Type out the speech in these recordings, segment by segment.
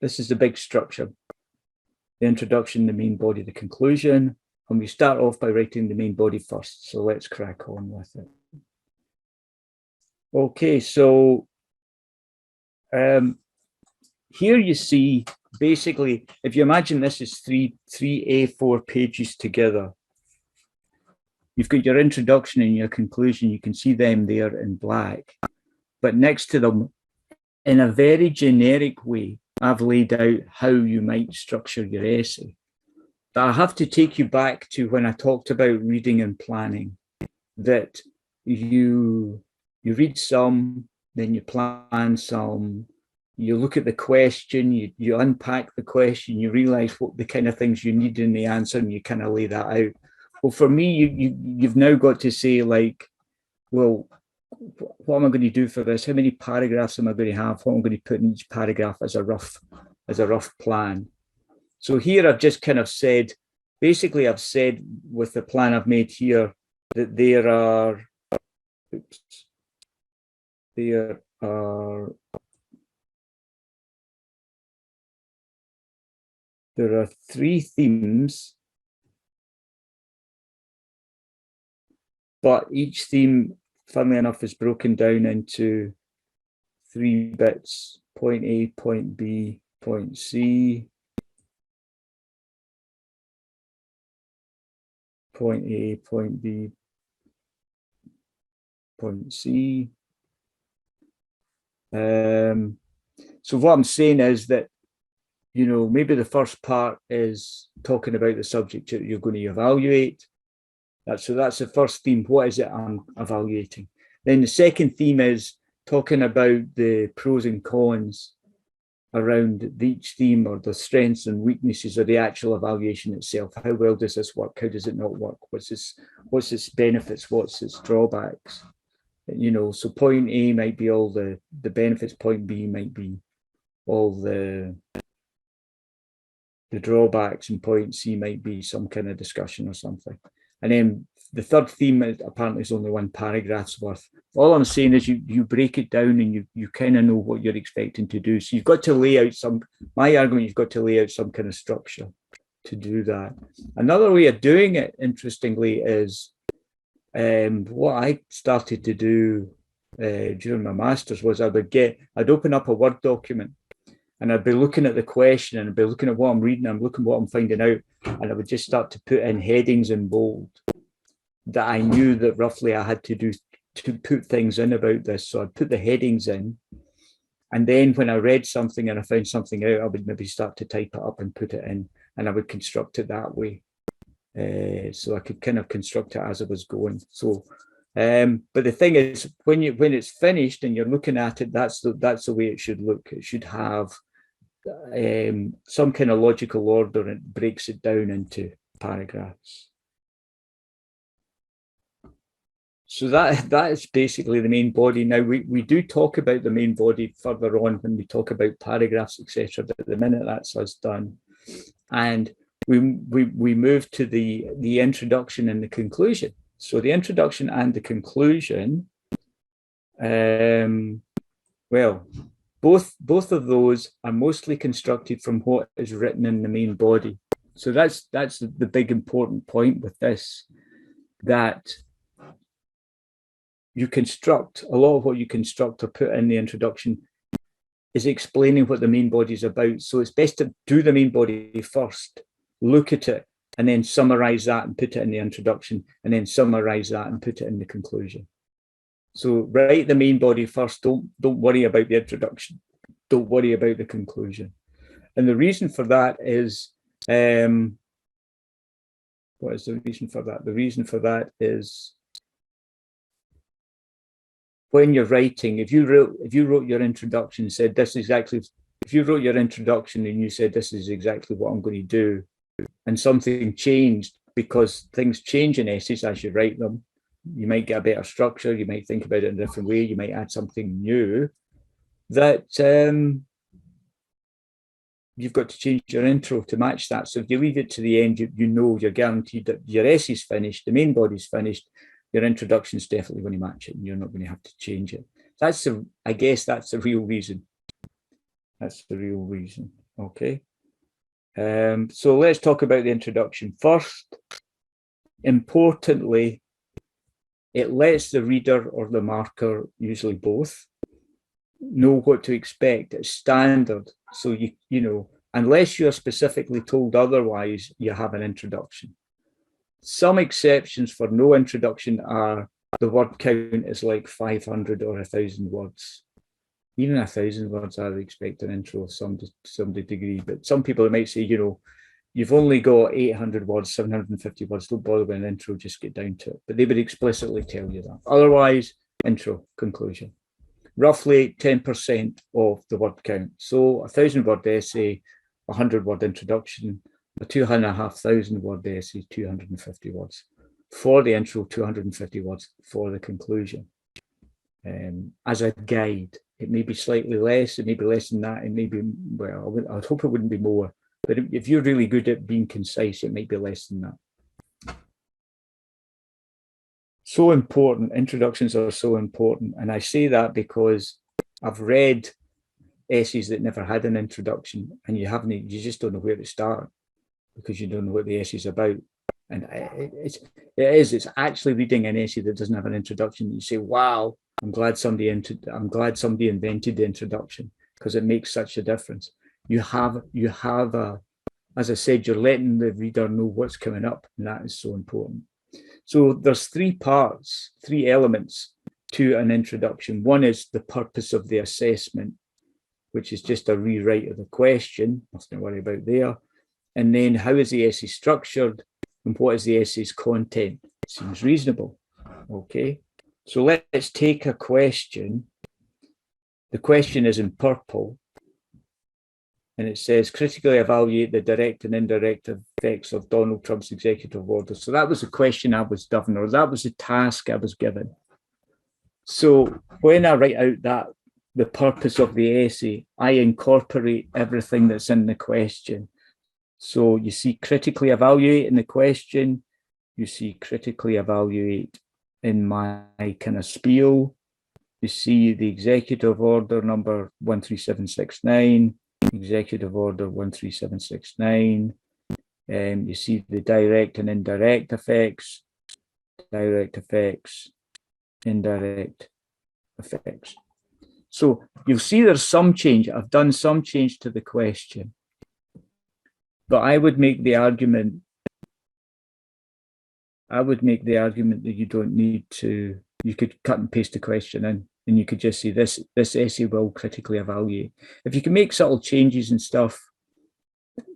this is the big structure. The introduction, the main body, the conclusion. And we start off by writing the main body first. So let's crack on with it. Okay, so here you see, basically, if you imagine this is three A4 pages together, you've got your introduction and your conclusion. You can see them there in black. But next to them, in a very generic way, I've laid out how you might structure your essay. But I have to take you back to when I talked about reading and planning, that you read some, then you plan some, you look at the question, you unpack the question, you realize what the kind of things you need in the answer, and you kind of lay that out. Well, for me, you've now got to say, like, well, what am I going to do for this? How many paragraphs am I going to have? What am I going to put in each paragraph as a rough plan? So here I've just kind of said, basically I've said with the plan I've made here that there are 3 themes, but each theme, funnily enough, is broken down into 3 bits: point A, point B, point C. Point A, point B, point C. So what I'm saying is that, you know, maybe the first part is talking about the subject that you're going to evaluate. So that's the first theme. What is it I'm evaluating? Then the second theme is talking about the pros and cons around each theme, or the strengths and weaknesses of the actual evaluation itself. How well does this work? How does it not work? What's its benefits? What's its drawbacks? You know, so point A might be all the benefits. Point B might be all the drawbacks, and point C might be some kind of discussion or something. And then the third theme apparently is only 1 paragraph's worth. All I'm saying is you break it down, and you kind of know what you're expecting to do. So you've got to lay out my argument, you've got to lay out some kind of structure to do that. Another way of doing it, interestingly, is what I started to do during my master's was I'd open up a Word document, and I'd be looking at the question, and I'd be looking at what I'm reading, I'm looking at what I'm finding out, and I would just start to put in headings in bold that I knew that roughly I had to do to put things in about this. So I'd put the headings in, and then when I read something and I found something out, I would maybe start to type it up and put it in, and I would construct it that way. So I could kind of construct it as I was going. So, but the thing is, when it's finished and you're looking at it, that's the way it should look. It should have some kind of logical order, and it breaks it down into paragraphs. So that is basically the main body. Now we do talk about the main body further on when we talk about paragraphs, etc. But at the minute that's us done, and we move to the introduction and the conclusion. So the introduction and the conclusion, well, both of those are mostly constructed from what is written in the main body. So that's the big important point with this, that you construct, a lot of what you construct or put in the introduction is explaining what the main body is about. So it's best to do the main body first, look at it, and then summarize that and put it in the introduction, and then summarize that and put it in the conclusion. So write the main body first. Don't worry about the introduction. Don't worry about the conclusion. And the reason for that is, what is the reason for that? The reason for that is, when you're writing, if you wrote your introduction and said this is exactly, if you wrote your introduction and you said this is exactly what I'm going to do, and something changed, because things change in essays as you write them, you might get a better structure, you might think about it in a different way, you might add something new, that you've got to change your intro to match that. So if you leave it to the end, you know you're guaranteed that your essay's finished, the main body's finished, your introduction is definitely going to match it, and you're not going to have to change it. I guess that's the real reason. That's the real reason. Okay. So let's talk about the introduction first. Importantly, it lets the reader or the marker, usually both, know what to expect. It's standard. So you know, unless you're specifically told otherwise, you have an introduction. Some exceptions for no introduction are the word count is like 500 or 1,000 words. Even 1,000 words, I would expect an intro of some degree. But some people might say, you know, you've only got 800 words, 750 words, don't bother with an intro, just get down to it. But they would explicitly tell you that. Otherwise, intro, conclusion. Roughly 10% of the word count. So a 1,000-word essay, 100-word introduction, a 2,500 word essay, 250 words. For the intro, 250 words for the conclusion. As a guide, it may be slightly less, it may be less than that, it may be, well, I would hope it wouldn't be more. But if you're really good at being concise, it might be less than that. So important. Introductions are so important. And I say that because I've read essays that never had an introduction, and you just don't know where to start because you don't know what the essay's about. And it's actually reading an essay that doesn't have an introduction. You say, wow, I'm glad somebody invented the introduction, because it makes such a difference. You have as I said, you're letting the reader know what's coming up, and that is so important. So there's three elements to an introduction. One is the purpose of the assessment, which is just a rewrite of the question, nothing to worry about there. And then how is the essay structured, and what is the essay's content? Seems reasonable. Okay, so let's take a question. The question is in purple, and it says critically evaluate the direct and indirect effects of Donald Trump's executive order. So that was the question I was given, or that was the task I was given. So when I write out the purpose of the essay, I incorporate everything that's in the question. So you see critically evaluate in the question, you see critically evaluate in my kind of spiel, you see the executive order number 13769, executive order 13769, you see the direct and indirect effects, indirect effects. So you'll see there's some change. I've done some change to the question, but I would make the argument that you don't need to, you could cut and paste the question in, and you could just say this essay will critically evaluate. If you can make subtle changes and stuff,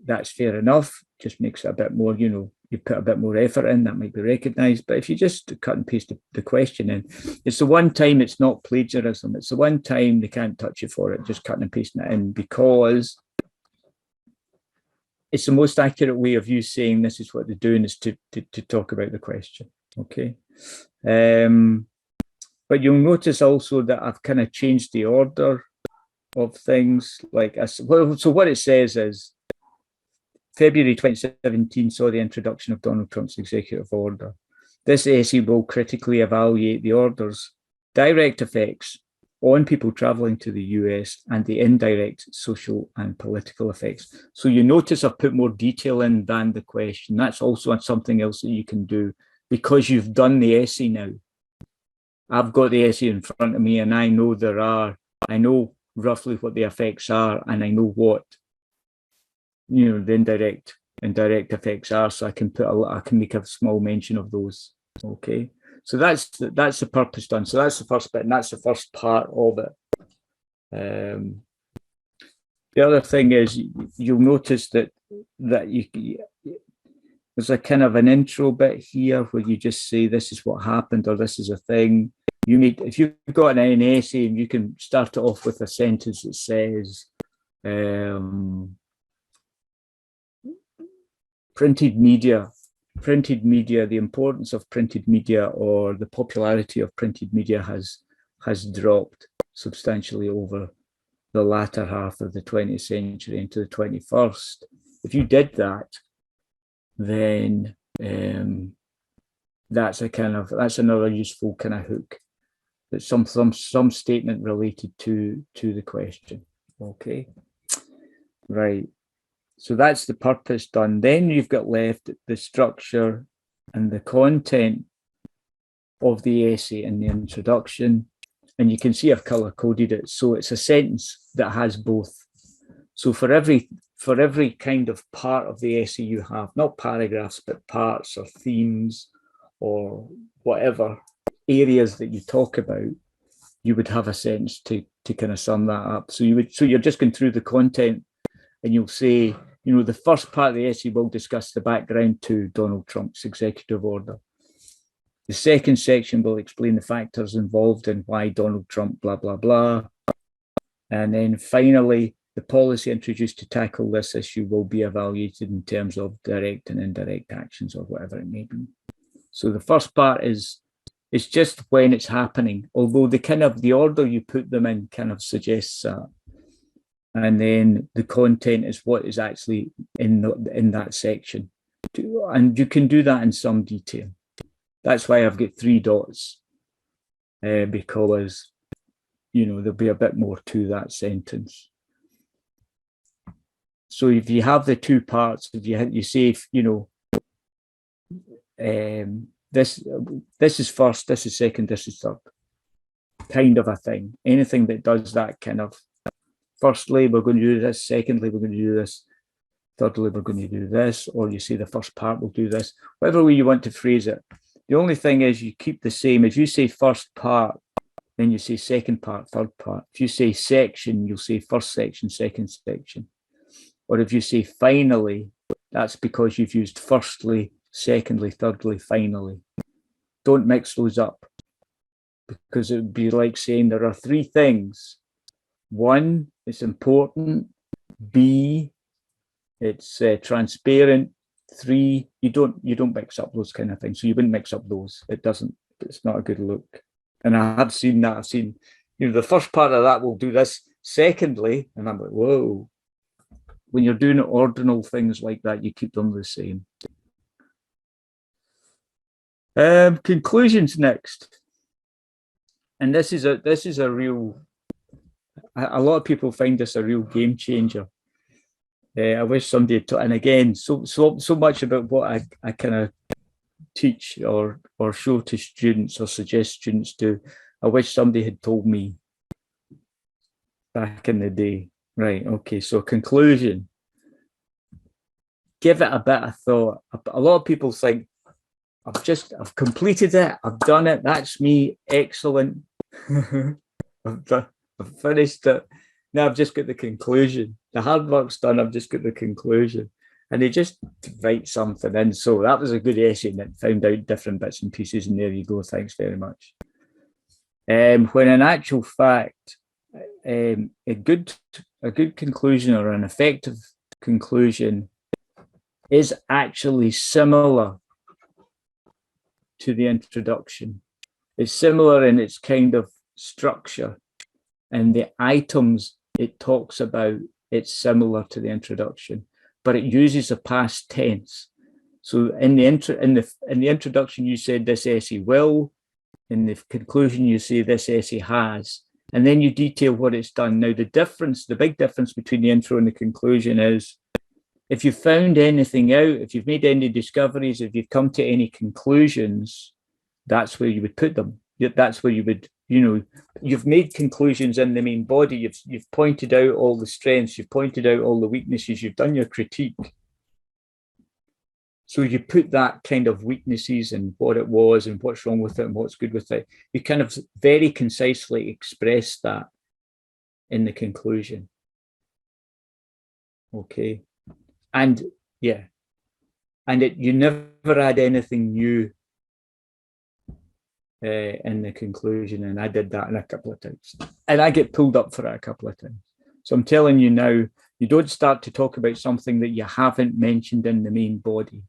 that's fair enough. Just makes it a bit more, you know, you put a bit more effort in, that might be recognized. But if you just cut and paste the question in, it's the one time it's not plagiarism. It's the one time they can't touch you for it, just cutting and pasting it in, because it's the most accurate way of you saying this is what they're doing, is to talk about the question. Okay. But you'll notice also that I've kind of changed the order of things. So what it says is, February 2017 saw the introduction of Donald Trump's executive order. This essay will critically evaluate the order's direct effects on people traveling to the US and the indirect social and political effects. So you notice I've put more detail in than the question. That's also something else that you can do, because you've done the essay now. I've got the essay in front of me, and I know I know roughly what the effects are, and I know what, you know, the indirect effects are, so I can make a small mention of those. Okay, so that's the purpose done. So that's the first bit, and that's the first part of it. The other thing is, you'll notice that there's a kind of an intro bit here where you just say this is what happened, or this is a thing. If you've got an essay, you can start it off with a sentence that says, printed media, the importance of printed media, or the popularity of printed media has dropped substantially over the latter half of the 20th century into the 21st. If you did that, then that's another useful kind of hook. That's some statement related to the question. Okay, right. So that's the purpose done. Then you've got left the structure and the content of the essay and the introduction. And you can see I've color coded it. So it's a sentence that has both. So for every kind of part of the essay you have, not paragraphs, but parts or themes or whatever areas that you talk about, you would have a sentence to kind of sum that up. So you're just going through the content and you'll say, you know, the first part of the essay will discuss the background to Donald Trump's executive order. The second section will explain the factors involved in why Donald Trump, blah, blah, blah. And then finally, the policy introduced to tackle this issue will be evaluated in terms of direct and indirect actions or whatever it may be. So the first part is it's just when it's happening, although the order you put them in kind of suggests that. And then the content is what is actually in that section. And you can do that in some detail. That's why I've got 3 dots, because, you know, there'll be a bit more to that sentence. So if you have the 2 parts, if you say, you know, this is first, this is second, this is third, kind of a thing. Anything that does that kind of, firstly, we're going to do this, secondly, we're going to do this, thirdly, we're going to do this, or you say the first part will do this, whatever way you want to phrase it. The only thing is you keep the same. If you say first part, then you say second part, third part. If you say section, you'll say first section, second section. Or if you say finally, that's because you've used firstly, secondly, thirdly, finally. Don't mix those up, because it would be like saying there are 3 things. 1, it's important. B, it's transparent. 3, you don't mix up those kind of things. So you wouldn't mix up those. It's not a good look. And I have seen that. I've seen, you know, the first part of that will do this. Secondly, and I'm like, whoa. When you're doing ordinal things like that, you keep them the same. Conclusions next. And this is a real, a lot of people find this a real game changer. I wish somebody had and again, so much about what I kind of teach or show to students or suggest students do. I wish somebody had told me back in the day. Right, okay, so conclusion. Give it a bit of thought. A lot of people think, I've completed it, I've done it, that's me, excellent. I've finished it. Now I've just got the conclusion. The hard work's done, I've just got the conclusion. And they just write something in. So that was a good essay and it found out different bits and pieces, and there you go, thanks very much. When in actual fact, a good conclusion or an effective conclusion is actually similar to the introduction. It's similar in its kind of structure, and the items it talks about, it's similar to the introduction, but it uses a past tense. So in the introduction, you said this essay will. In the conclusion, you say this essay has, and then you detail what it's done. Now, the big difference between the intro and the conclusion is, if you've found anything out, if you've made any discoveries, if you've come to any conclusions, that's where you would put them. That's where you would, you know, you've made conclusions in the main body. You've pointed out all the strengths. You've pointed out all the weaknesses. You've done your critique. So you put that kind of weaknesses and what it was and what's wrong with it and what's good with it. You kind of very concisely express that in the conclusion. Okay. And yeah. And you never add anything new in the conclusion. And I did that in a couple of times. And I get pulled up for it a couple of times. So I'm telling you now, you don't start to talk about something that you haven't mentioned in the main body.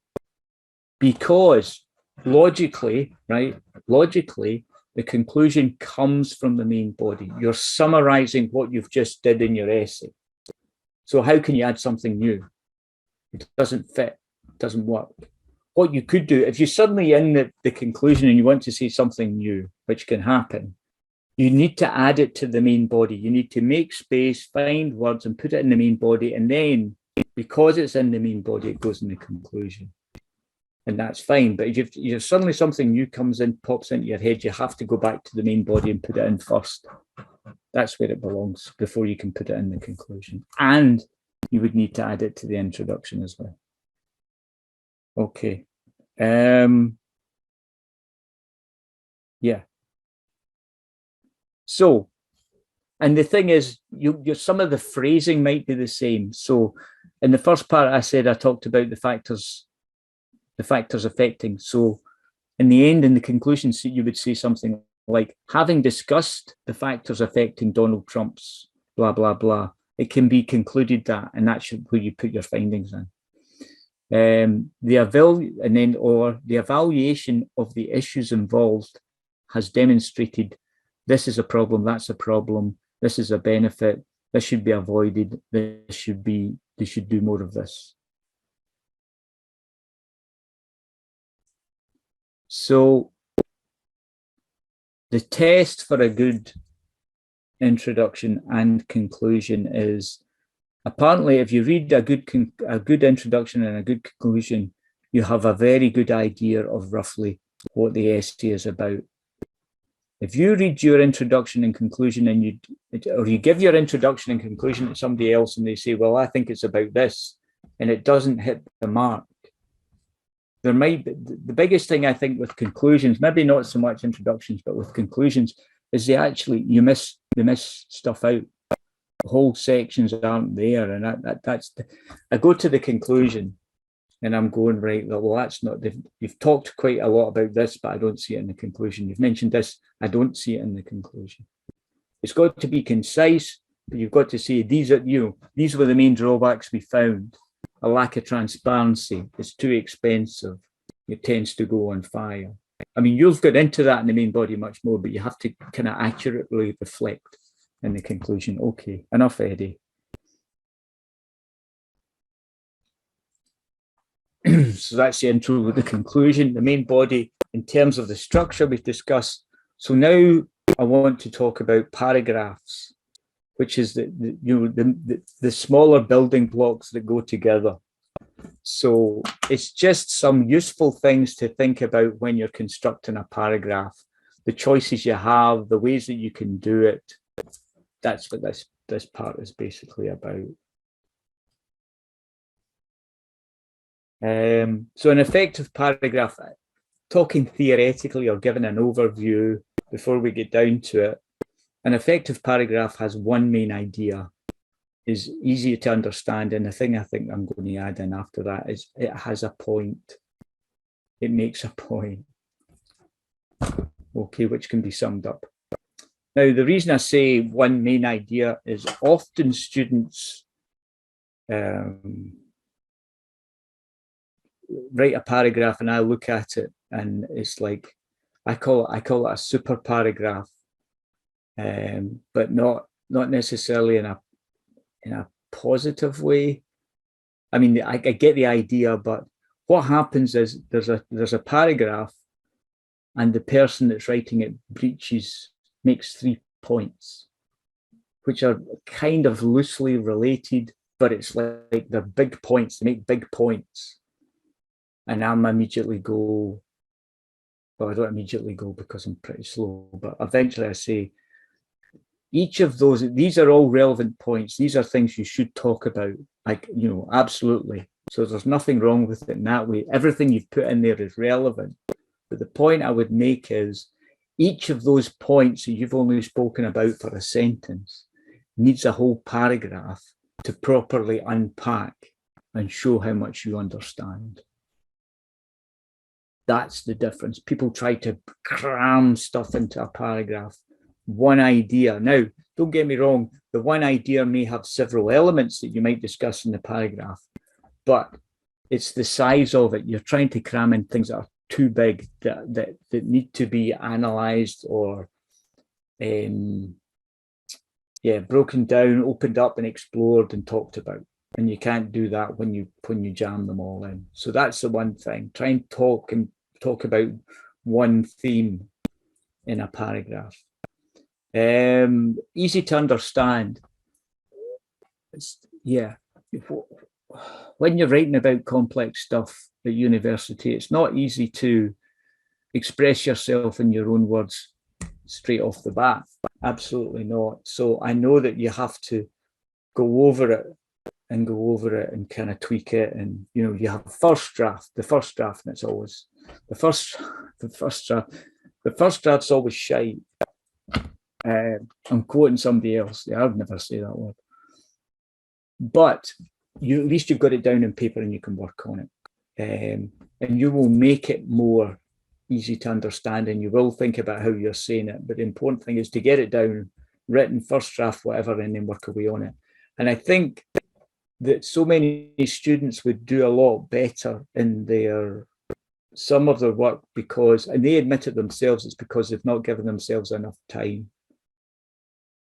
Because logically, right? Logically, the conclusion comes from the main body. You're summarizing what you've just did in your essay. So how can you add something new? It doesn't fit, it doesn't work. What you could do, if you're suddenly in the conclusion and you want to say something new, which can happen, you need to add it to the main body. You need to make space, find words and put it in the main body, and then because it's in the main body, it goes in the conclusion. And that's fine. But if suddenly something new pops into your head, you have to go back to the main body and put it in first. That's where it belongs before you can put it in the conclusion. And you would need to add it to the introduction as well. Okay. Yeah. So, and the thing is, some of the phrasing might be the same. So in the first part, I said I talked about the factors affecting. So in the end, in the conclusion, you would say something like, having discussed the factors affecting Donald Trump's blah, blah, blah, it can be concluded that, and that's where you put your findings in. The evaluation of the issues involved has demonstrated this is a problem, that's a problem, this is a benefit, this should be avoided, they should do more of this. So the test for a good introduction and conclusion is, apparently, if you read a good introduction and a good conclusion, you have a very good idea of roughly what the essay is about. If you read your introduction and conclusion or you give your introduction and conclusion to somebody else and they say, well, I think it's about this, and it doesn't hit the mark, there might be, the biggest thing I think with conclusions, maybe not so much introductions, but with conclusions, is you miss stuff out. Whole sections aren't there, and I go to the conclusion and I'm going, right, well, that's not, you've talked quite a lot about this, but I don't see it in the conclusion. You've mentioned this, I don't see it in the conclusion. It's got to be concise, but you've got to say, these were the main drawbacks we found. A lack of transparency, it's too expensive, it tends to go on fire. I mean, you've got into that in the main body much more, but you have to kind of accurately reflect in the conclusion. Okay, enough, Eddie. So that's the intro with the conclusion, the main body in terms of the structure we've discussed. So now I want to talk about paragraphs, which is the smaller building blocks that go together. So it's just some useful things to think about when you're constructing a paragraph, the choices you have, the ways that you can do it. That's what this part is basically about. So an effective paragraph, talking theoretically or giving an overview before we get down to it, an effective paragraph has one main idea, is easy to understand, and the thing I think I'm going to add in after that is it has a point. It makes a point, okay, which can be summed up. Now, the reason I say one main idea is often students write a paragraph and I look at it and it's like, I call it a super paragraph, but not necessarily in a positive way. I mean, I get the idea, but what happens is there's a paragraph and the person that's writing it makes 3 points, which are kind of loosely related, but it's like they're big points, they make big points. And I'm immediately go, well, I don't immediately go because I'm pretty slow, but eventually I say, each of these are all relevant points. These are things you should talk about, like, absolutely. So there's nothing wrong with it in that way. Everything you've put in there is relevant. But the point I would make is each of those points that you've only spoken about for a sentence needs a whole paragraph to properly unpack and show how much you understand. That's the difference. People try to cram stuff into a paragraph. One idea. Now, don't get me wrong, the one idea may have several elements that you might discuss in the paragraph, but it's the size of it. You're trying to cram in things that are too big, that need to be analysed or broken down, opened up and explored and talked about. And you can't do that when you jam them all in. So that's the one thing. Try and talk about one theme in a paragraph. Easy to understand. when you're writing about complex stuff at university, it's not easy to express yourself in your own words straight off the bat. Absolutely not. So I know that you have to go over it and kind of tweak it. And, you know, you have the first draft, and it's always the first draft. The first draft's always shite. I'm quoting somebody else. I would never say that word. But at least you've got it down on paper and you can work on it. And you will make it more easy to understand, and you will think about how you're saying it. But the important thing is to get it down, written, first draft, whatever, and then work away on it. And I think that so many students would do a lot better in some of their work because, and they admit it themselves, it's because they've not given themselves enough time.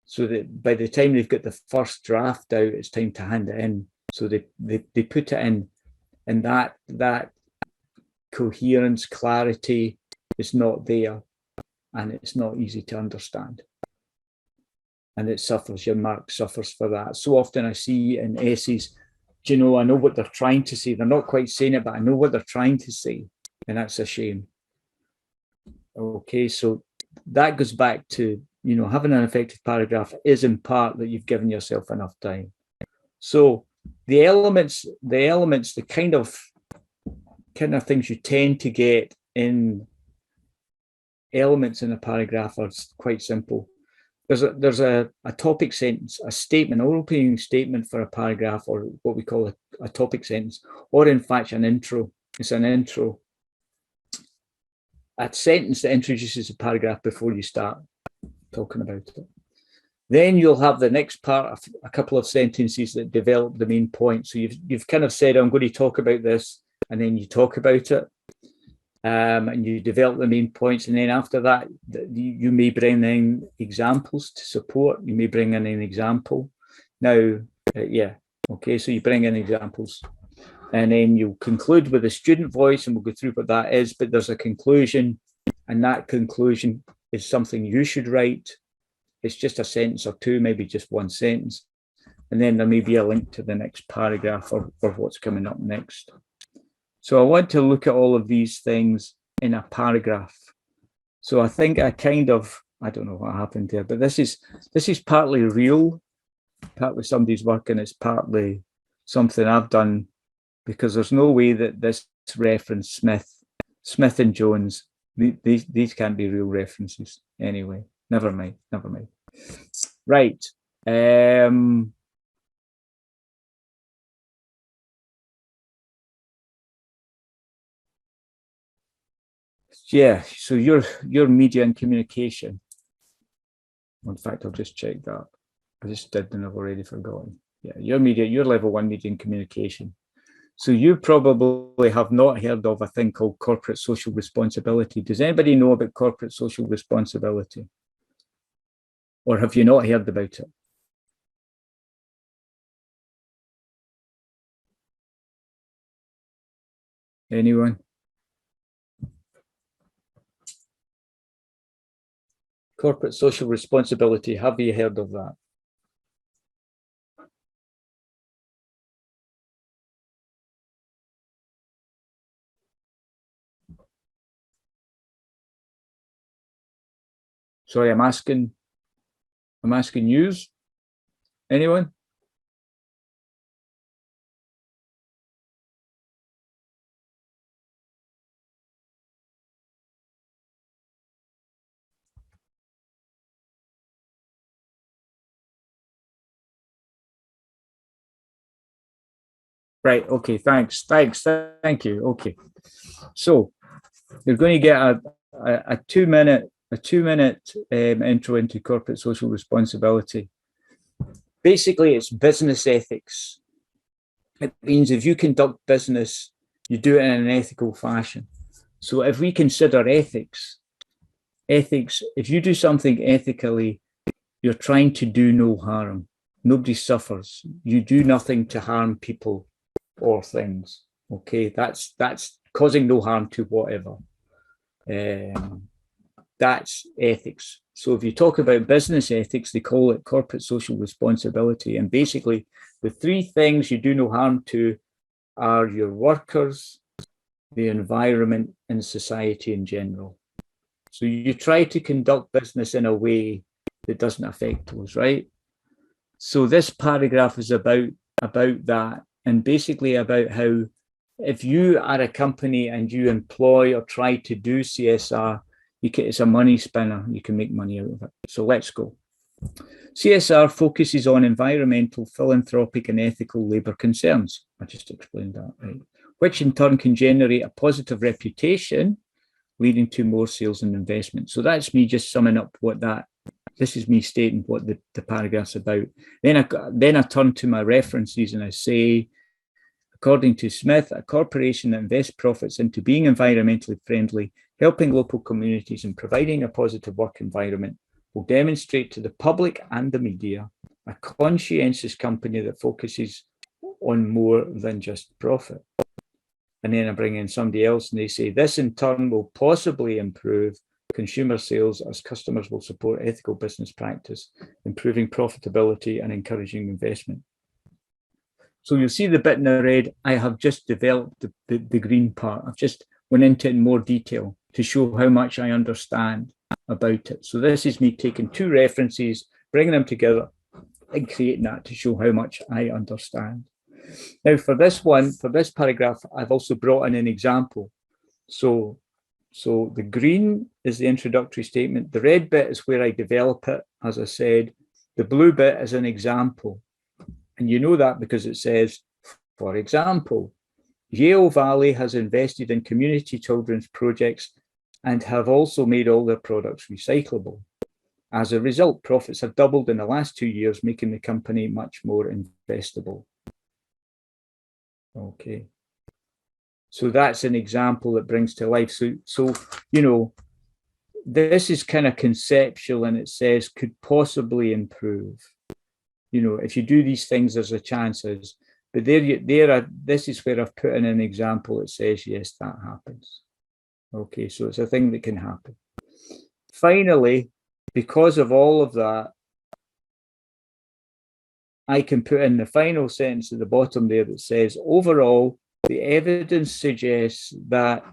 So that by the time they've got the first draft out, it's time to hand it in. So they put it in, and that coherence, clarity is not there, and it's not easy to understand. And it suffers, your mark suffers for that. So often I see in essays, do you know, I know what they're trying to say. They're not quite saying it, but I know what they're trying to say. And that's a shame. Okay, so that goes back to, you know, having an effective paragraph is in part that you've given yourself enough time. So the elements, the kind of things you tend to get in elements in a paragraph are quite simple. There's a topic sentence, a statement, an opening statement for a paragraph, or what we call a topic sentence, or in fact an intro. It's an intro. A sentence that introduces a paragraph before you start talking about it. Then you'll have the next part of a couple of sentences that develop the main point. So you've kind of said, I'm going to talk about this, and then you talk about it. And you develop the main points, and then after that, you may bring in examples to support. You may bring in an example. Now, okay, so you bring in examples, and then you'll conclude with a student voice, and we'll go through what that is, but there's a conclusion, and that conclusion is something you should write. It's just a sentence or two, maybe just one sentence, and then there may be a link to the next paragraph or what's coming up next. So I want to look at all of these things in a paragraph. So I think I don't know what happened there, but this is partly real, partly somebody's work, and it's partly something I've done, because there's no way that this reference Smith and Jones, these can't be real references anyway. Never mind. Right. Yeah, so your media and communication. In fact, I'll just check that. I just did and I've already forgotten. Yeah, your level 1 media and communication. So you probably have not heard of a thing called corporate social responsibility. Does anybody know about corporate social responsibility? Or have you not heard about it? Anyone? Corporate social responsibility, have you heard of that? Sorry, I'm asking yous. Anyone? Right, okay, thanks, thank you. Okay, so you're going to get a 2 minute intro into corporate social responsibility. Basically, it's business ethics. It means if you conduct business, you do it in an ethical fashion. So if we consider ethics, if you do something ethically, you're trying to do no harm. Nobody suffers. You do nothing to harm people or things. Okay, that's causing no harm to whatever. That's ethics. So if you talk about business ethics, they call it corporate social responsibility. And basically, The three things you do no harm to are your workers, the environment, and society in general. So you try to conduct business in a way that doesn't affect those, right? So this paragraph is about that, and basically about how if you are a company and you employ or try to do CSR, it's a money spinner. You can make money out of it. So let's go. CSR focuses on environmental, philanthropic, and ethical labour concerns. I just explained that, right? Which in turn can generate a positive reputation, leading to more sales and investment. So that's me just summing up what that, this is me stating what the paragraph's about. Then I turn to my references and I say, according to Smith, a corporation that invests profits into being environmentally friendly, helping local communities and providing a positive work environment will demonstrate to the public and the media a conscientious company that focuses on more than just profit. And then I bring in somebody else and they say, this in turn will possibly improve consumer sales as customers will support ethical business practice, improving profitability and encouraging investment. So you'll see the bit in the red, I have just developed the green part. I've just went into it in more detail to show how much I understand about it. So this is me taking two references, bringing them together and creating that to show how much I understand. Now for this one, for this paragraph, I've also brought in an example. So the green is the introductory statement. The red bit is where I develop it, as I said. The blue bit is an example. And you know that because it says, for example, Yale Valley has invested in community children's projects and have also made all their products recyclable. As a result, profits have doubled in the last 2 years, making the company much more investable. Okay. So that's an example that brings to life. So you know, this is kind of conceptual and it says could possibly improve. You know, if you do these things, there's a chances. But this is where I've put in an example that says, yes, that happens. Okay, so it's a thing that can happen. Finally, because of all of that, I can put in the final sentence at the bottom there that says, overall, the evidence suggests that,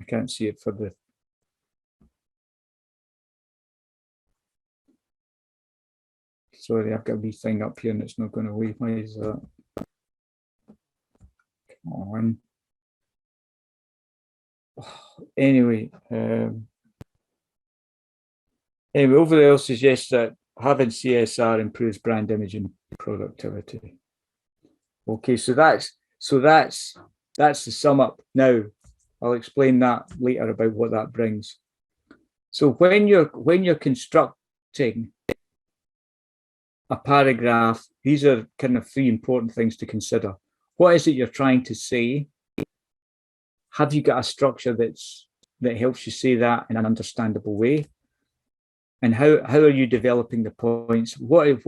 I can't see it for the, sorry, I've got a wee thing up here and it's not going away. Why is that? Come on. Anyway, overall suggests that having CSR improves brand image and productivity. Okay, so that's the sum up. Now, I'll explain that later about what that brings. So when you're constructing a paragraph, these are kind of three important things to consider. What is it you're trying to say? Have you got a structure that helps you say that in an understandable way? And how are you developing the points? What is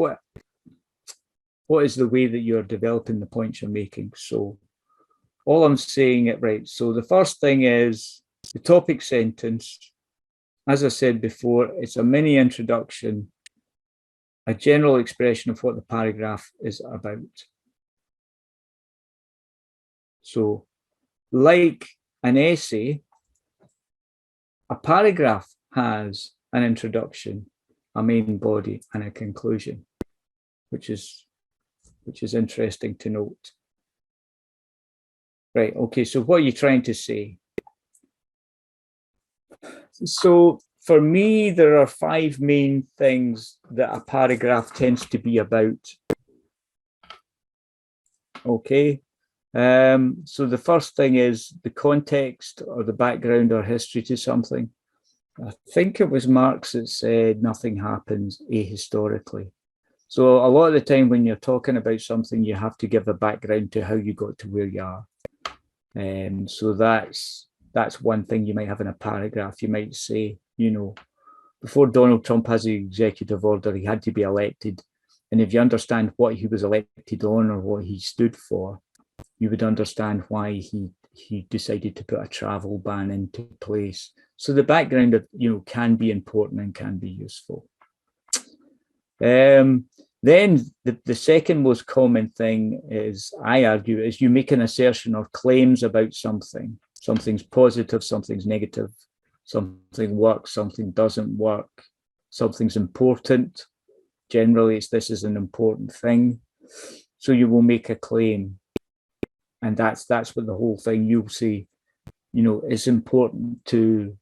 the way that you're developing the points you're making? So all I'm saying it right. So the first thing is the topic sentence. As I said before, it's a mini introduction, a general expression of what the paragraph is about. So like an essay, a paragraph has an introduction, a main body, and a conclusion, which is interesting to note. Right, okay, so what are you trying to say? So for me, there are 5 main things that a paragraph tends to be about. Okay, so the first thing is the context or the background or history to something. I think it was Marx that said nothing happens ahistorically. So a lot of the time when you're talking about something, you have to give a background to how you got to where you are. So that's one thing you might have in a paragraph. You might say, you know, before Donald Trump has the executive order, he had to be elected. And if you understand what he was elected on or what he stood for, you would understand why he decided to put a travel ban into place. So the background, you know, can be important and can be useful. Then the second most common thing is, I argue, is you make an assertion or claims about something. Something's positive, something's negative, something works, something doesn't work, something's important. Generally, this is an important thing. So you will make a claim. And that's what the whole thing, you'll see, it's important to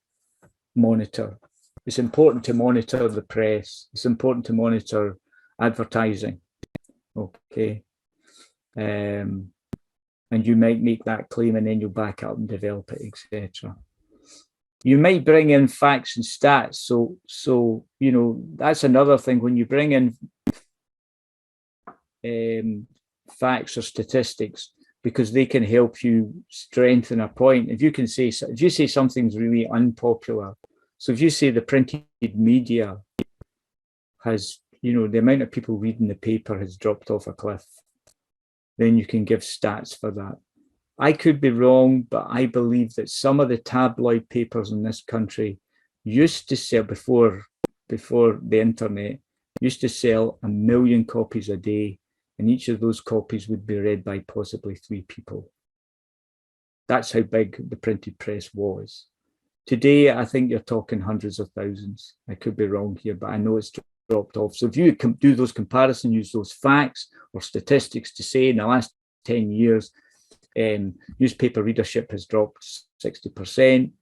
monitor. It's important to monitor the press. It's important to monitor advertising. Okay. And you might make that claim and then you'll back up and develop it, etc. You might bring in facts and stats. So that's another thing. When you bring in facts or statistics, because they can help you strengthen a point. If you say something's really unpopular, so if you say the printed media has, the amount of people reading the paper has dropped off a cliff, then you can give stats for that. I could be wrong, but I believe that some of the tabloid papers in this country used to sell, before the internet, used to sell 1 million copies a day, and each of those copies would be read by possibly 3 people. That's how big the printed press was. Today, I think you're talking hundreds of thousands. I could be wrong here, but I know it's dropped off. So if you do those comparisons, use those facts or statistics to say in the last 10 years, newspaper readership has dropped 60%,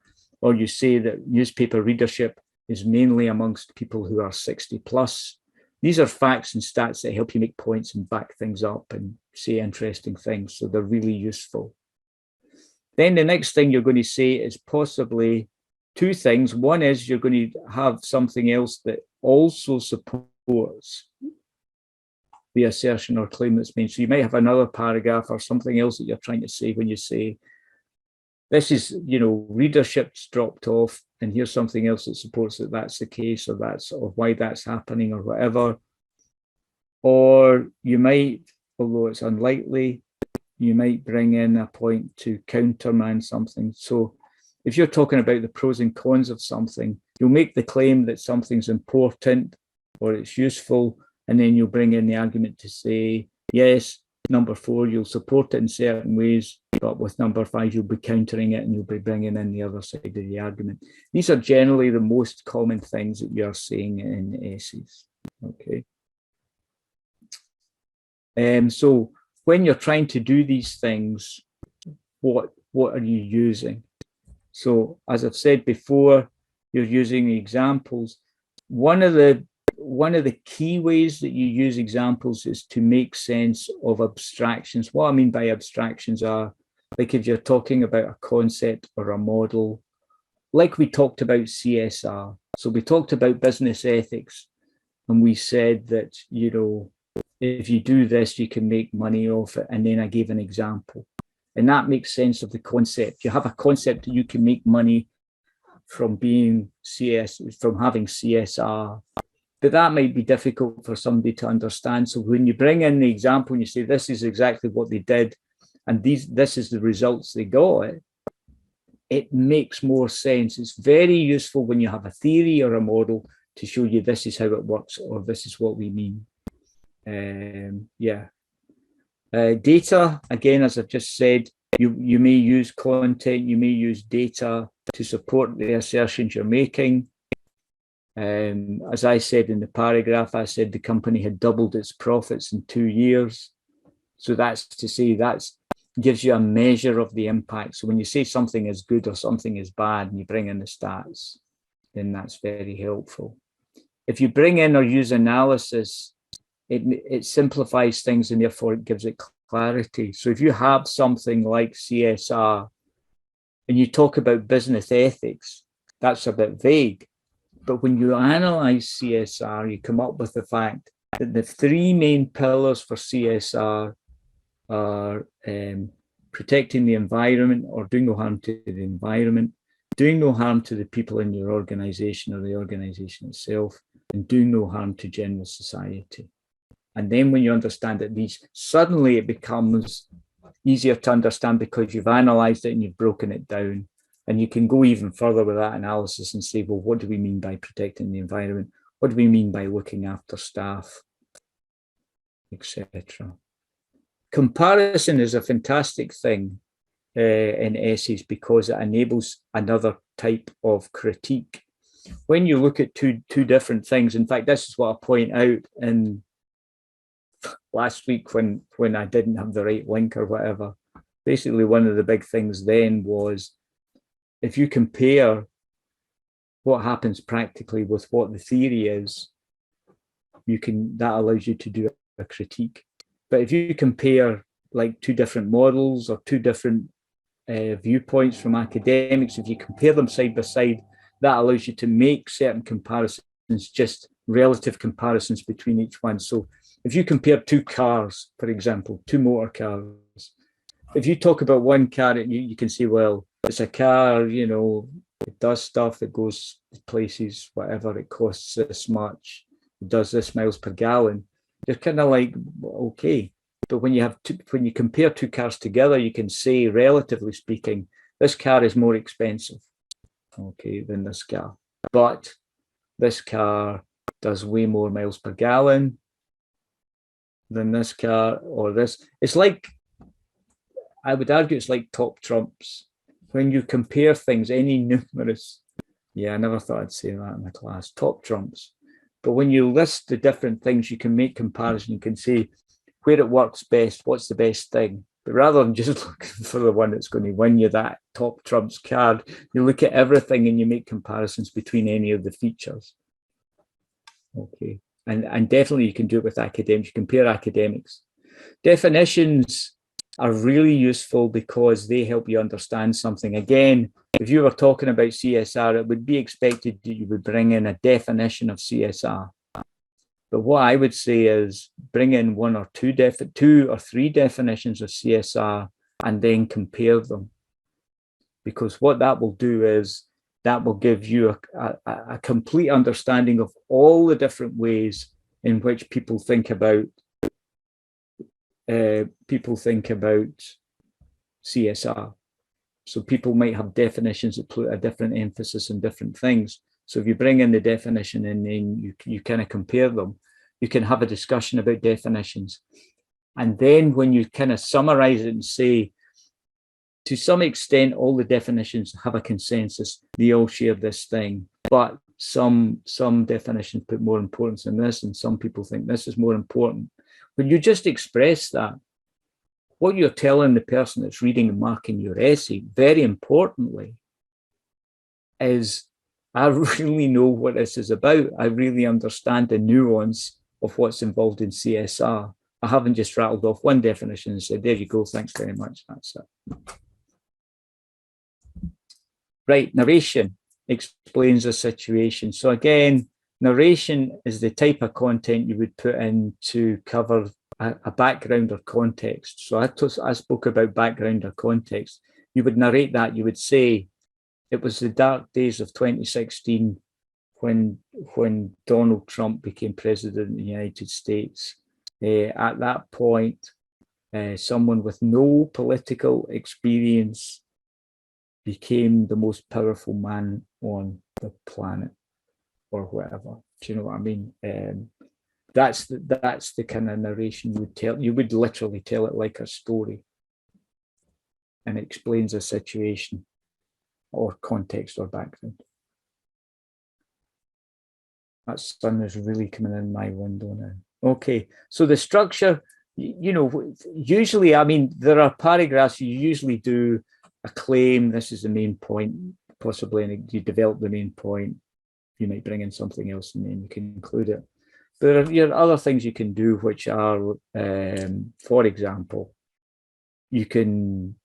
or you say that newspaper readership is mainly amongst people who are 60 plus. These are facts and stats that help you make points and back things up and say interesting things. So they're really useful. Then the next thing you're going to say is possibly 2 things. One is you're going to have something else that also supports the assertion or claim that's made. So you might have another paragraph or something else that you're trying to say when you say, this is, readership's dropped off, and here's something else that supports that that's the case, or why that's happening, or whatever. Or you might, although it's unlikely, you might bring in a point to countermand something. So if you're talking about the pros and cons of something, you'll make the claim that something's important or it's useful, and then you'll bring in the argument to say, yes, number 4, you'll support it in certain ways, but with number 5, you'll be countering it and you'll be bringing in the other side of the argument. These are generally the most common things that you're saying in essays. Okay. So when you're trying to do these things, what are you using? So as I've said before, you're using examples. One of the key ways that you use examples is to make sense of abstractions. What I mean by abstractions are, like if you're talking about a concept or a model, like we talked about CSR. So we talked about business ethics, and we said that, if you do this, you can make money off it. And then I gave an example. And that makes sense of the concept. You have a concept that you can make money from having CSR. But that might be difficult for somebody to understand. So when you bring in the example and you say, this is exactly what they did, and this is the results they got, it makes more sense. It's very useful when you have a theory or a model to show you this is how it works, or this is what we mean. Data, again, as I've just said, you may use content, you may use data to support the assertions you're making. As I said in the paragraph, I said the company had doubled its profits in 2 years. So that's to say that gives you a measure of the impact. So when you say something is good or something is bad and you bring in the stats, then that's very helpful. If you bring in or use analysis, it simplifies things and therefore it gives it clarity. So if you have something like CSR and you talk about business ethics, that's a bit vague. But when you analyze CSR, you come up with the fact that the 3 main pillars for CSR are protecting the environment or doing no harm to the environment, doing no harm to the people in your organization or the organization itself, and doing no harm to general society. And then when you understand that suddenly it becomes easier to understand because you've analyzed it and you've broken it down. And you can go even further with that analysis and say, well, what do we mean by protecting the environment? What do we mean by looking after staff? etc. Comparison is a fantastic thing in essays because it enables another type of critique. When you look at two different things, in fact, this is what I point out in last week when I didn't have the right link or whatever. Basically, one of the big things then was if you compare what happens practically with what the theory is, that allows you to do a critique. But if you compare like two different models or two different viewpoints from academics, if you compare them side by side, that allows you to make certain comparisons, just relative comparisons between each one. So if you compare two cars, for example, two motor cars, if you talk about one car, you can say, well, it's a car, you know, it does stuff, it goes places, whatever, it costs this much, it does this miles per gallon. You're kind of like, okay. But when you compare two cars together, you can say, relatively speaking, this car is more expensive, okay, than this car. But this car does way more miles per gallon than this car or this. It's like, I would argue it's like top trumps. When you compare things, any numerous, I never thought I'd say that in the class, top trumps. But when you list the different things, you can make comparison. You can say where it works best, what's the best thing. But rather than just looking for the one that's going to win you that top trumps card, you look at everything and you make comparisons between any of the features. Okay. And definitely you can do it with academics. You compare academics. Definitions are really useful because they help you understand something. Again, if you were talking about CSR, it would be expected that you would bring in a definition of CSR. But what I would say is bring in one or two or three definitions of CSR and then compare them. Because what that will do is that will give you a complete understanding of all the different ways in which people think about CSR. So people might have definitions that put a different emphasis on different things. So if you bring in the definition and then you kind of compare them, you can have a discussion about definitions. And then when you kind of summarize it and say, to some extent, all the definitions have a consensus. They all share this thing, but some definitions put more importance in this, and some people think this is more important. When you just express that, what you're telling the person that's reading and marking your essay, very importantly, is I really know what this is about. I really understand the nuance of what's involved in CSR. I haven't just rattled off one definition and said, there you go, thanks very much, that's it. Right, narration explains a situation. So again, narration is the type of content you would put in to cover a background or context. So I spoke about background or context. You would narrate that. You would say, it was the dark days of 2016 when Donald Trump became president of the United States. At that point, someone with no political experience became the most powerful man on the planet, or whatever. Do you know what I mean? That's the kind of narration you would tell. You would literally tell it like a story, and it explains a situation or context or background. That sun is really coming in my window now. Okay, so the structure, usually, I mean, there are paragraphs. You usually do a claim, this is the main point, possibly, and you develop the main point. You might bring in something else and then you can include it. But there are other things you can do, which are, for example, you can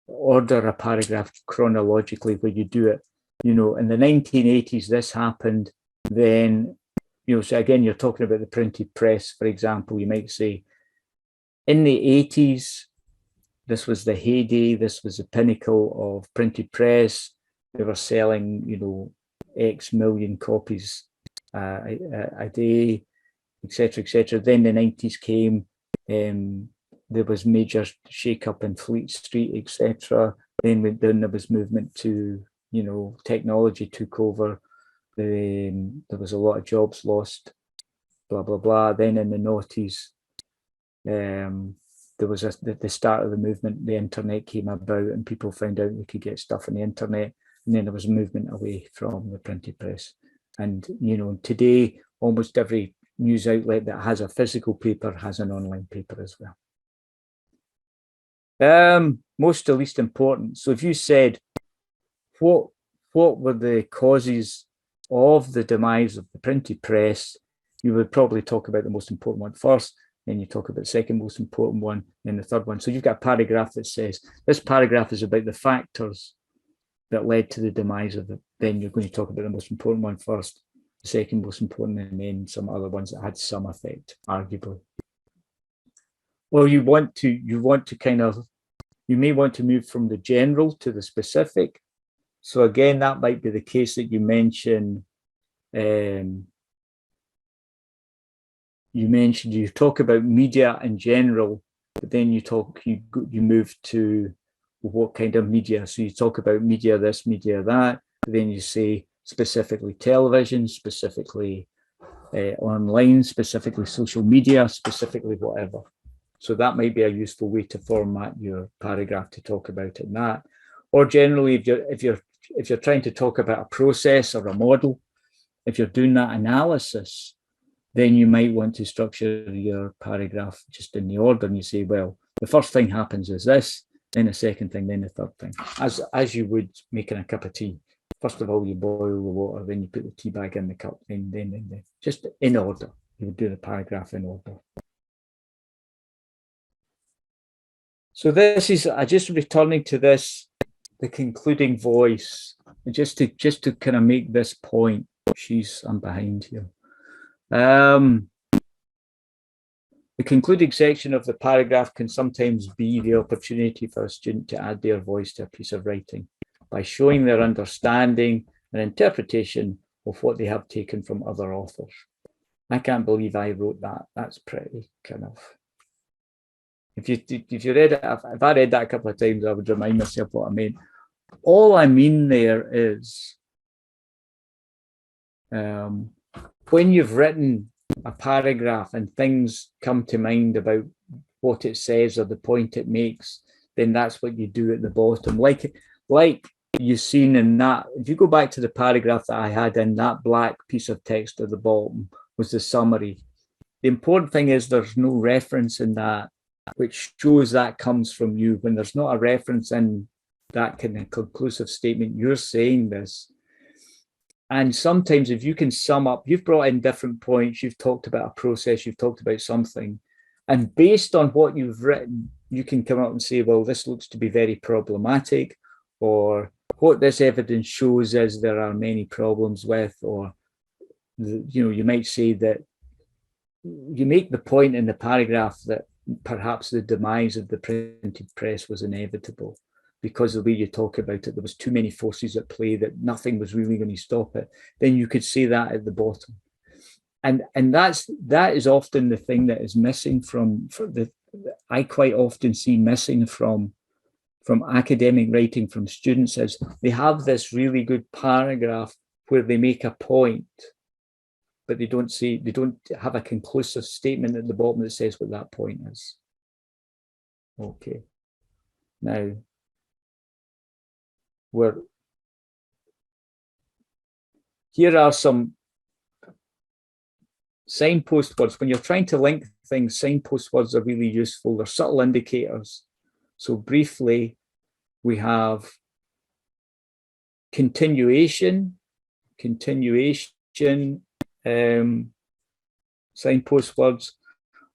order a paragraph chronologically where you do it, in the 1980s, this happened, then, so again, you're talking about the printed press, for example, you might say, in the 80s, this was the heyday, this was the pinnacle of printed press. They were selling, X million copies a day, etc., etc. Then the 90s came, there was major shake-up in Fleet Street, etc. Then there was movement to, technology took over. There was a lot of jobs lost. blah, blah, blah. Then in the noughties, there was the start of the movement, the internet came about and people found out they could get stuff on the internet. And then there was a movement away from the printed press. And, you know, today, almost every news outlet that has a physical paper has an online paper as well. Most to least important. So if you said, what were the causes of the demise of the printed press, you would probably talk about the most important one first, then you talk about the second most important one, then the third one. So you've got a paragraph that says, this paragraph is about the factors that led to the demise of it. Then you're going to talk about the most important one first, the second most important, and then some other ones that had some effect, arguably. Well, you may want to move from the general to the specific. So again, that might be the case that you mention. You talk about media in general, but then you move to what kind of media. So you talk about media this, media that, but then you say specifically television, specifically online, specifically social media, specifically whatever. So that might be a useful way to format your paragraph to talk about it in that. Or generally, if you're trying to talk about a process or a model, if you're doing that analysis, then you might want to structure your paragraph just in the order, and you say, well, the first thing happens is this, then the second thing, then the third thing, as you would making a cup of tea. First of all, you boil the water, then you put the tea bag in the cup, then just in order. You would do the paragraph in order. So this is, I just returning to this, the concluding voice, and just to kind of make this point. I'm behind here. The concluding section of the paragraph can sometimes be the opportunity for a student to add their voice to a piece of writing by showing their understanding and interpretation of what they have taken from other authors. I can't believe I wrote that. That's pretty kind of... If you read it, if I read that a couple of times, I would remind myself what I mean. All I mean there is, when you've written a paragraph and things come to mind about what it says or the point it makes, then that's what you do at the bottom. Like you've seen in that, if you go back to the paragraph that I had in that black piece of text at the bottom was the summary. The important thing is there's no reference in that, which shows that comes from you. When there's not a reference in that kind of conclusive statement, you're saying this. And sometimes if you can sum up, you've brought in different points, you've talked about a process, you've talked about something, and based on what you've written, you can come up and say, well, this looks to be very problematic, or what this evidence shows is there are many problems with, or, you might say that you make the point in the paragraph that perhaps the demise of the printed press was inevitable because of the way you talk about it. There was too many forces at play that nothing was really going to stop it. Then you could say that at the bottom. And that is often the thing that is missing I quite often see missing from academic writing from students is they have this really good paragraph where they make a point, but they don't have a conclusive statement at the bottom that says what that point is. Okay. Now, here are some signpost words. When you're trying to link things, signpost words are really useful. They're subtle indicators. So briefly, we have continuation, signpost words,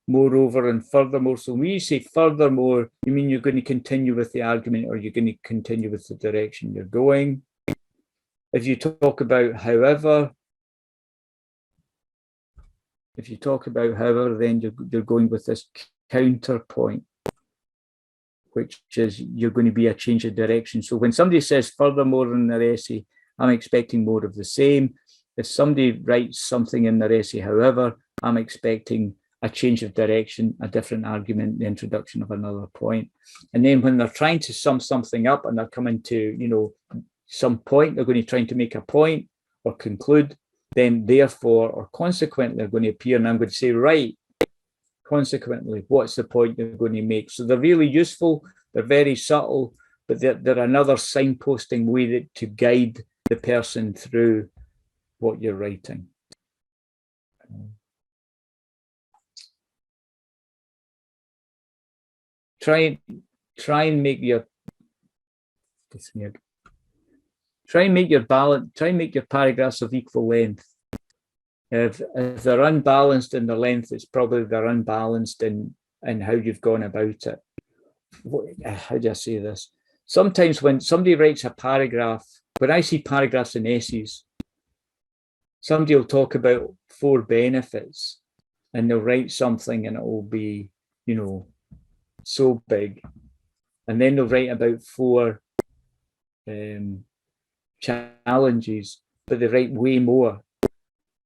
moreover and furthermore. So when you say furthermore, you mean you're going to continue with the argument or you're going to continue with the direction you're going. If you talk about however, then you're going with this counterpoint, which is you're going to be a change of direction. So when somebody says furthermore in their essay, I'm expecting more of the same. If somebody writes something in their essay, however, I'm expecting a change of direction, a different argument, the introduction of another point. And then when they're trying to sum something up and they're coming to, some point, they're going to try to make a point or conclude, then therefore or consequently are going to appear, and I'm going to say, right, consequently, what's the point you're going to make? So they're really useful, they're very subtle, but they're another signposting way to guide the person through what you're writing. Try and make your paragraphs of equal length. If they're unbalanced in their length, it's probably they're unbalanced in how you've gone about it. How do I say this? Sometimes when somebody writes a paragraph, when I see paragraphs in essays, somebody will talk about 4 benefits and they'll write something and it will be, so big. And then they'll write about 4 challenges, but they write way more.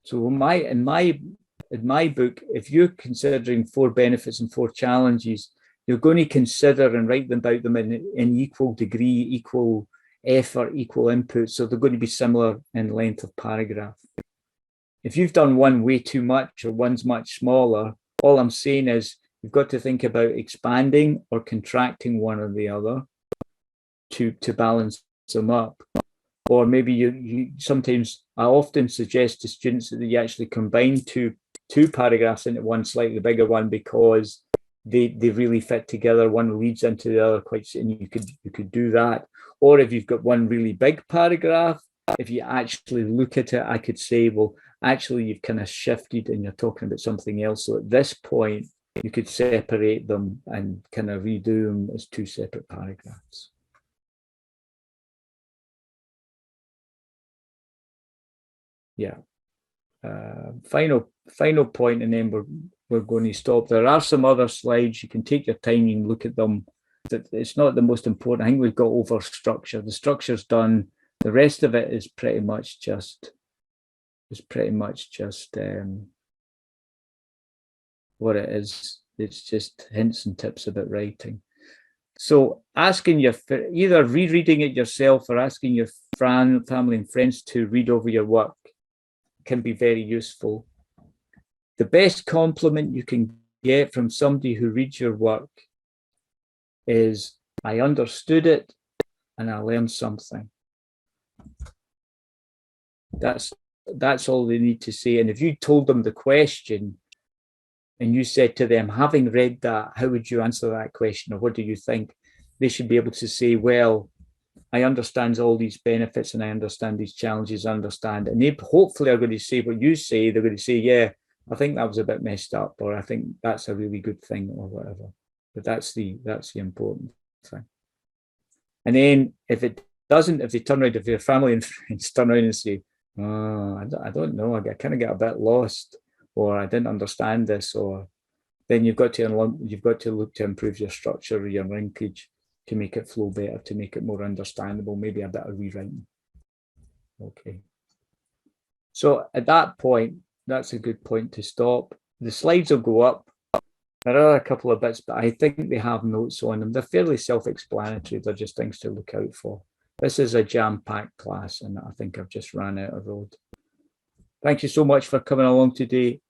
So in my book, if you're considering 4 benefits and 4 challenges, you're going to consider and write about them in equal degree, equal effort, equal input. So they're going to be similar in length of paragraph. If you've done one way too much or one's much smaller, all I'm saying is you've got to think about expanding or contracting one or the other to balance them up. Or maybe you sometimes, I often suggest to students that you actually combine two paragraphs into one slightly bigger one, because they really fit together. One leads into the other quite, and you could do that. Or if you've got one really big paragraph, if you actually look at it, I could say, well, actually you've kind of shifted and you're talking about something else. So at this point, you could separate them and kind of redo them as 2 separate paragraphs. Yeah. Final point, and then we're going to stop. There are some other slides. You can take your time and look at them. It's not the most important. I think we've got over structure. The structure's done. The rest of it is pretty much just what it is. It's just hints and tips about writing. So either rereading it yourself or asking your family and friends to read over your work can be very useful. The best compliment you can get from somebody who reads your work is, I understood it and I learned something. That's all they need to say. And if you told them the question and you said to them, having read that, how would you answer that question, or what do you think? They should be able to say, well, I understand all these benefits and I understand these challenges, I understand. And they hopefully are going to say what you say. They're going to say, yeah, I think that was a bit messed up, or I think that's a really good thing, or whatever. But that's the important thing. And then if they turn around, if your family and friends turn around and say, oh, I don't know, I kind of get a bit lost, or I didn't understand this, or then you've got to look to improve your structure or your linkage to make it flow better, to make it more understandable, maybe a bit of rewriting. Okay. So at that point, that's a good point to stop. The slides will go up. There are a couple of bits, but I think they have notes on them. They're fairly self-explanatory. They're just things to look out for. This is a jam-packed class, and I think I've just ran out of road. Thank you so much for coming along today.